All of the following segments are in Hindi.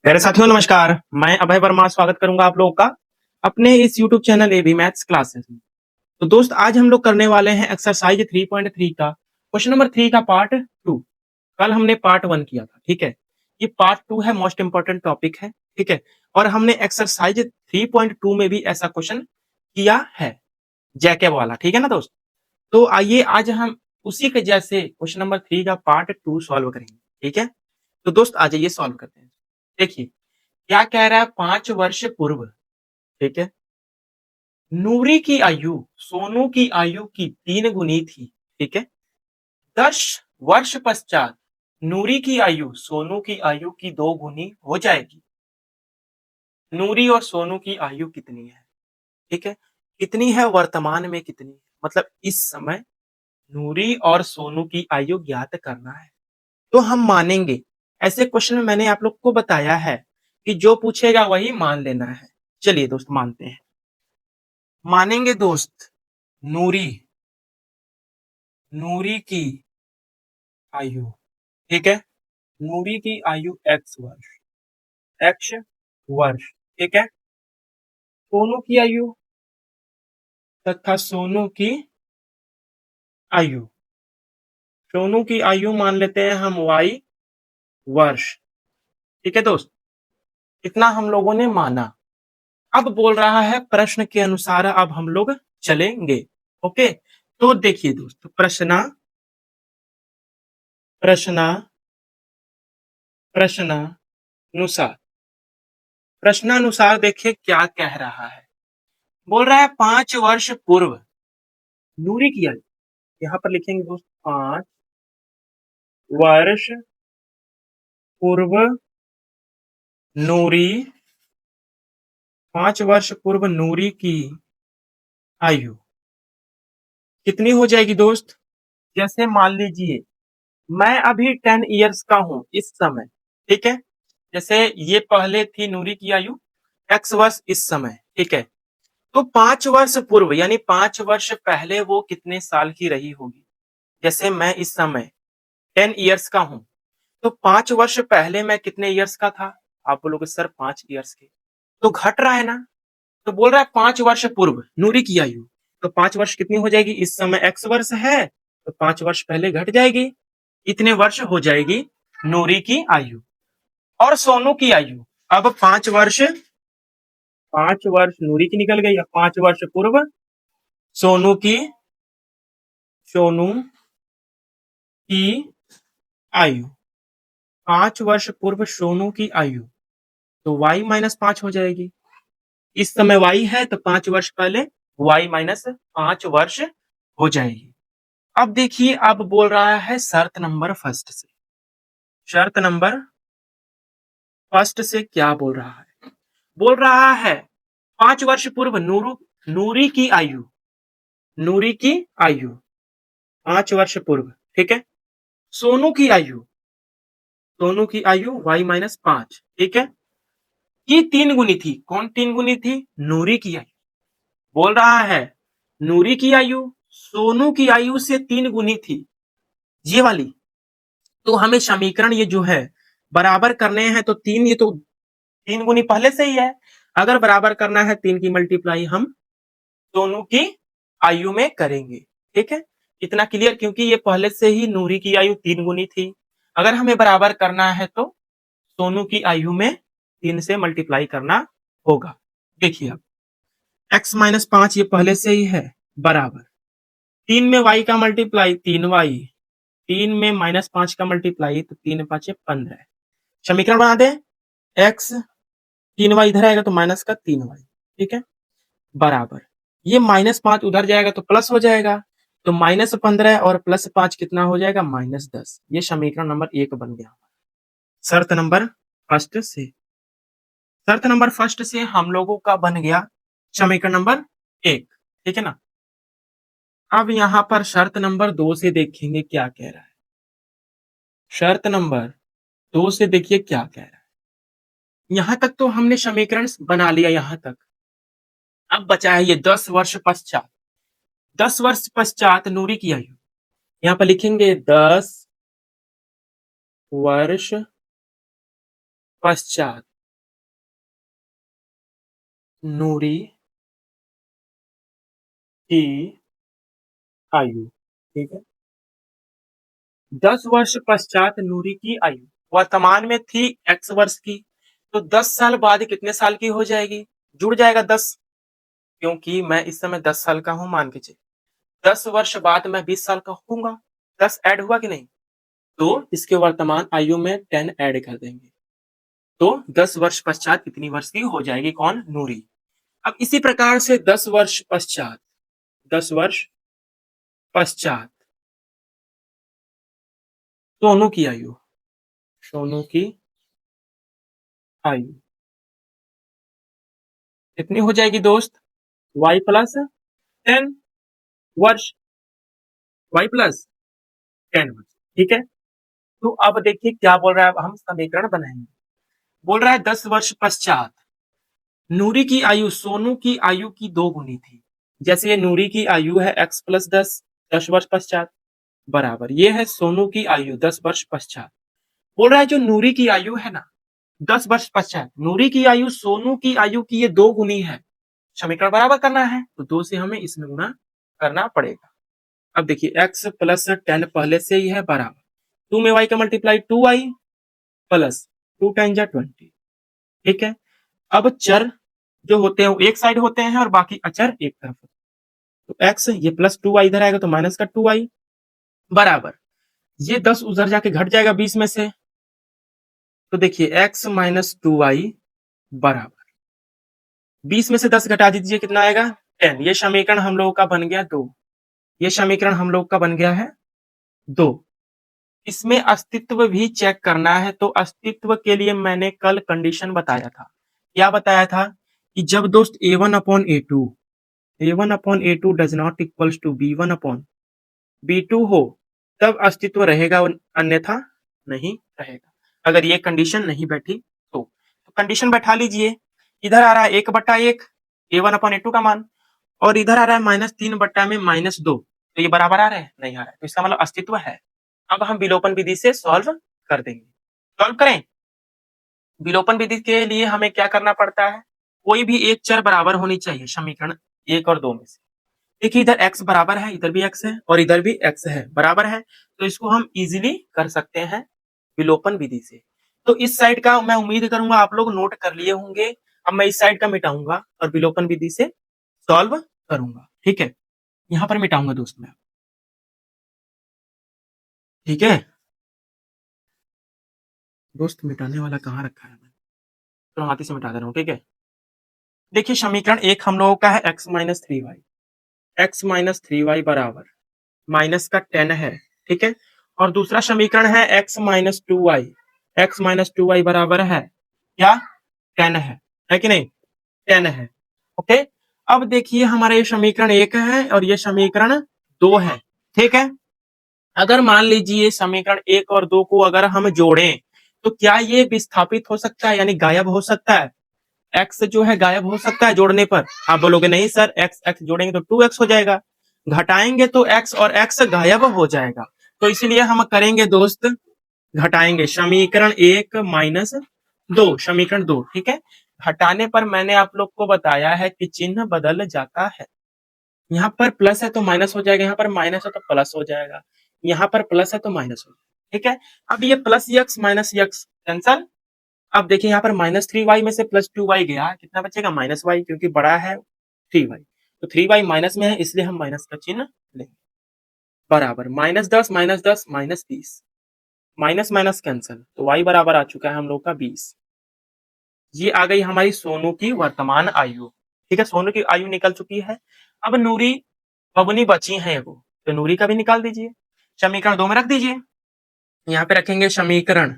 मेरे साथियों नमस्कार। मैं अभय वर्मा स्वागत करूंगा आप लोगों का अपने इस YouTube channel AB Maths Classes में। तो दोस्त आज हम लोग करने वाले हैं एक्सरसाइज 3.3 का क्वेश्चन नंबर 3 का पार्ट 2। कल हमने पार्ट 1 किया था, ठीक है। ये पार्ट 2 है, मोस्ट इंपोर्टेंट टॉपिक है, ठीक है। और हमने एक्सरसाइज 3.2 में भी ऐसा क्वेश्चन किया है, जैकब वाला, ठीक है ना दोस्त। तो आइए आज हम उसी के जैसे क्वेश्चन नंबर 3 का पार्ट 2 सॉल्व करेंगे, ठीक है। तो दोस्त आ जाइए सॉल्व करते हैं। देखिए क्या कह रहा है, 5 वर्ष पूर्व, ठीक है, नूरी की आयु सोनू की आयु की 3 गुनी थी, ठीक है। 10 वर्ष पश्चात नूरी की आयु सोनू की आयु की 2 गुनी हो जाएगी। नूरी और सोनू की आयु कितनी है, ठीक है। कितनी है वर्तमान में, कितनी है मतलब इस समय नूरी और सोनू की आयु ज्ञात करना है। तो हम मानेंगे, ऐसे क्वेश्चन में मैंने आप लोग को बताया है कि जो पूछेगा वही मान लेना है। चलिए दोस्त मानते हैं। मानेंगे दोस्त, नूरी नूरी की आयु, ठीक है। नूरी की आयु x वर्ष, ठीक है। सोनू की आयु तथा आयु सोनू की आयु मान लेते हैं हम y वर्ष, ठीक है दोस्त। इतना हम लोगों ने माना। अब बोल रहा है प्रश्न के अनुसार अब हम लोग चलेंगे, ओके। तो देखिए दोस्त, प्रश्न प्रश्नानुसार प्रश्नानुसार देखिए क्या कह रहा है। बोल रहा है 5 वर्ष पूर्व नूरी की आयु, यहाँ पर लिखेंगे दोस्त 5 वर्ष पूर्व नूरी 5 वर्ष पूर्व नूरी की आयु कितनी हो जाएगी दोस्त। जैसे मान लीजिए मैं अभी 10 इयर्स का हूं इस समय, ठीक है। जैसे ये पहले थी नूरी की आयु x वर्ष इस समय, ठीक है। तो 5 वर्ष पूर्व यानी 5 वर्ष पहले वो कितने साल की रही होगी। जैसे मैं इस समय 10 इयर्स का हूं, तो 5 वर्ष पहले मैं कितने इयर्स का था। आप बोलोगे सर 5 इयर्स के, तो घट रहा है ना। तो बोल रहा है 5 वर्ष पूर्व नूरी की आयु, तो 5 वर्ष कितनी हो जाएगी, इस समय x वर्ष है तो 5 वर्ष पहले घट जाएगी, इतने वर्ष हो जाएगी नूरी की आयु। और सोनू की आयु, अब 5 वर्ष नूरी की निकल गई, अब 5 वर्ष पूर्व सोनू की सोनू की आयु 5 वर्ष पूर्व सोनू की आयु, तो y-5 हो जाएगी। इस समय y है तो 5 वर्ष पहले y-5 वर्ष हो जाएगी। अब देखिए अब बोल रहा है शर्त नंबर फर्स्ट से। शर्त नंबर फर्स्ट से क्या बोल रहा है, बोल रहा है 5 वर्ष पूर्व नूरी की आयु, नूरी की आयु 5 वर्ष पूर्व, ठीक है। सोनू की आयु, सोनू की आयु y-5, ठीक है। ये 3 गुनी थी, कौन 3 गुनी थी, नूरी की आयु। बोल रहा है नूरी की आयु सोनू की आयु से 3 गुनी थी, ये वाली। तो हमें समीकरण ये जो है बराबर करने हैं, तो ये तो 3 गुनी पहले से ही है। अगर बराबर करना है 3 की मल्टीप्लाई हम दोनों की आयु में करेंगे, ठीक है। इतना क्लियर, क्योंकि ये पहले से ही नूरी की आयु 3 गुनी थी। अगर हमें बराबर करना है तो सोनू की आयु में 3 से मल्टीप्लाई करना होगा। देखिए अब x-5 ये पहले से ही है, बराबर 3 में y का मल्टीप्लाई 3y, 3 में -5 का मल्टीप्लाई तो 3×5=15। समीकरण बना दे, x 3y इधर आएगा तो माइनस का 3y, ठीक है, बराबर ये -5 उधर जाएगा तो प्लस हो जाएगा, तो -15 और +5 कितना हो जाएगा, -10। ये समीकरण नंबर 1 बन गया शर्त नंबर फर्स्ट से। शर्त नंबर फर्स्ट से हम लोगों का बन गया समीकरण नंबर 1, ठीक है ना। अब यहां पर शर्त नंबर 2 से देखेंगे क्या कह रहा है। शर्त नंबर 2 से देखिए क्या कह रहा है। यहां तक तो हमने समीकरण बना लिया, यहां तक। अब बचा है ये 10 वर्ष पश्चात। 10 वर्ष पश्चात नूरी की आयु, यहां पर लिखेंगे 10 वर्ष पश्चात नूरी की आयु, ठीक है। 10 वर्ष पश्चात नूरी की आयु वर्तमान में थी x वर्ष की, तो 10 साल बाद कितने साल की हो जाएगी? जुड़ जाएगा 10, क्योंकि मैं इस समय 10 साल का हूं मान के चलिए। 10 वर्ष बाद मैं 20 साल का होऊंगा। 10 ऐड हुआ कि नहीं? तो इसके वर्तमान आयु में 10 ऐड कर देंगे, तो 10 वर्ष पश्चात कितनी वर्ष की हो जाएगी? कौन? नूरी। अब इसी प्रकार से 10 वर्ष पश्चात, 10 वर्ष पश्चात सोनू की आयु, सोनू की आयु कितनी हो जाएगी दोस्त? y प्लस 10 वर्ष, y प्लस 10 वर्ष, ठीक है। तो अब देखिए क्या बोल रहा है, अब हम समीकरण बनाएंगे। बोल रहा है 10 वर्ष पश्चात नूरी की आयु सोनू की आयु की 2 गुनी थी। जैसे ये नूरी की आयु है x प्लस 10, 10 वर्ष पश्चात, बराबर ये है सोनू की आयु 10 वर्ष पश्चात। बोल रहा है जो नूरी की आयु है ना 10 वर्ष पश्चात, नूरी की आयु सोनू की आयु की ये 2 गुनी है। समीकरण बराबर करना है तो 2 से हमें इसमें गुणा करना पड़ेगा। अब देखिए x प्लस 10 पहले से ही है बराबर 2 में y का मल्टीप्लाई 2y प्लस 2 10 जा 20, ठीक है। अब चर जो होते हैं वो एक साइड होते हैं और बाकी अचर एक तरफ होते हैं। तो x ये प्लस 2y इधर आएगा तो माइनस का 2y बराबर ये 10 उधर जाके घट जाएगा 20 में से, तो देखिए x माइनस 2y बराबर 20 में से 10 घटा दीजिए कितना आएगा? 10। ये समीकरण हम लोगों का बन गया 2। ये समीकरण हम लोग का बन गया है 2। इसमें अस्तित्व भी चेक करना है, तो अस्तित्व के लिए मैंने कल कंडीशन बताया था। क्या बताया था? कि जब दोस्त a1 upon a2 does not equals to b1 upon b2 हो तब अस्तित्व रहेगा, अन्यथा नहीं रहेगा। अगर ये कंडीशन नहीं बैठी तो कंडीशन बैठा लीजिए। इधर आ रहा है 1/1 a1 अपॉन a2 का मान, और इधर आ रहा है -3 में -2, तो ये बराबर आ रहा है? नहीं आ रहा है, तो इसका मतलब अस्तित्व है। अब हम विलोपन विधि से सॉल्व कर देंगे। सॉल्व करें। विलोपन विधि के लिए हमें क्या करना पड़ता है? कोई भी एक चर बराबर होनी चाहिए समीकरण 1 और 2 में से। देखिए इधर x बराबर है, इधर भी x है और इधर भी x है, बराबर है, तो इसको हम इजीली कर सकते हैं विलोपन विधि से। तो इस साइड का मैं उम्मीद करूंगा आप लोग नोट कर लिए होंगे। अब मैं इस साइड का मिटाऊंगा और विलोपन विधि से सॉल्व करूंगा, ठीक है। यहां पर मिटाऊंगा दोस्त मैं, ठीक है। दोस्त मिटाने वाला कहाँ रखा है? मैं तो हाथी से मिटा दे रहा हूँ, ठीक है। देखिए समीकरण 1 हम लोगों का है x minus 3y, x minus 3y बराबर माइनस का 10 है, ठीक है। और दूसरा समीकरण है x minus 2y, x minus 2y बराबर है क्या? 10 है कि नहीं? 10 है, ओके। अब देखिए हमारा ये समीकरण 1 है और ये समीकरण 2 है, ठीक है। अगर मान लीजिए समीकरण 1 और 2 को अगर हम जोड़ें तो क्या ये विस्थापित हो सकता है, यानी गायब हो सकता है? x जो है गायब हो सकता है जोड़ने पर? आप बोलोगे नहीं सर, x जोड़ेंगे तो 2x हो जाएगा, घटाएंगे तो x और x गायब हो जाएगा। तो इसलिए हम करेंगे दोस्त, घटाएंगे समीकरण 1 माइनस 2, समीकरण 2, ठीक है। घटाने पर मैंने आप लोग को बताया है कि चिन्ह बदल जाता है। यहाँ पर प्लस है तो माइनस हो जाएगा, यहाँ पर माइनस है तो प्लस हो जाएगा, यहाँ पर प्लस है तो माइनस हो जाएगा, ठीक है। अब ये plus x minus x cancel. अब देखिए यहाँ पर -3y में से +2y गया, कितना बचेगा? -y, क्योंकि बड़ा है 3y, तो 3y माइनस में है इसलिए हम माइनस का चिन्ह लेंगे, बराबर -10 -10 -20, माइनस माइनस कैंसल, तो y बराबर आ चुका है हम लोग का 20। ये आ गई हमारी सोनू की वर्तमान आयु, ठीक है। सोनू की आयु निकल चुकी है। अब नूरी बबुनी बची है वो, तो नूरी का भी निकाल दीजिए, समीकरण 2 में रख दीजिए। यहाँ पे रखेंगे समीकरण,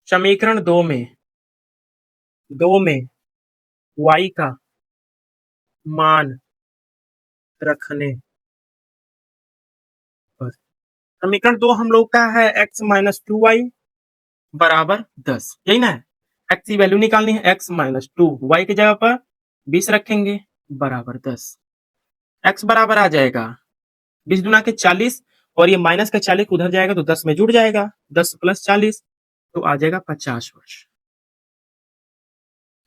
समीकरण 2 में y का मान रखने पर समीकरण 2 हम लोग का है x माइनस 2y बराबर 10, यही ना है। x की वैल्यू निकालनी है, x माइनस 2, y की जगह पर 20 रखेंगे बराबर 10। x बराबर आ जाएगा 20 दुना के 40, और ये माइनस का 40 उधर जाएगा तो 10 में जुड़ जाएगा, 10 प्लस 40 तो आ जाएगा 50 वर्ष।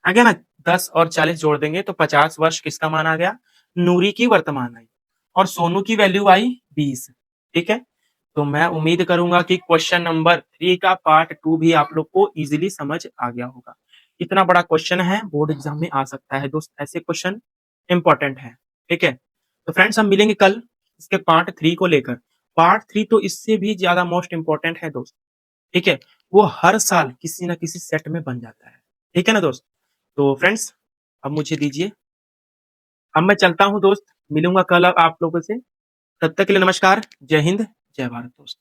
आ गया ना? 10 और 40 जोड़ देंगे तो 50 वर्ष किसका मान आ गया? नूरी की वर्तमान आई और सोनू की वैल्यू आई 20। ठीक है, तो मैं उम्मीद करूंगा कि क्वेश्चन नंबर 3 का पार्ट 2 भी आप लोग को इजीली समझ आ गया होगा। इतना बड़ा क्वेश्चन है, बोर्ड एग्जाम में आ सकता है दोस्त, ऐसे क्वेश्चन इंपॉर्टेंट है। ठीक है, तो फ्रेंड्स हम मिलेंगे कल इसके पार्ट 3 को लेकर। पार्ट 3 तो इससे भी ज्यादा मोस्ट इंपॉर्टेंट है दोस्त। ठीक है, वो हर साल किसी ना किसी सेट में बन जाता है। ठीक है ना दोस्त? तो फ्रेंड्स अब मुझे दीजिए, अब मैं चलता हूँ दोस्त, मिलूंगा कल अब आप लोगों से। तब तक के लिए नमस्कार, जय हिंद, जय भारत दोस्त।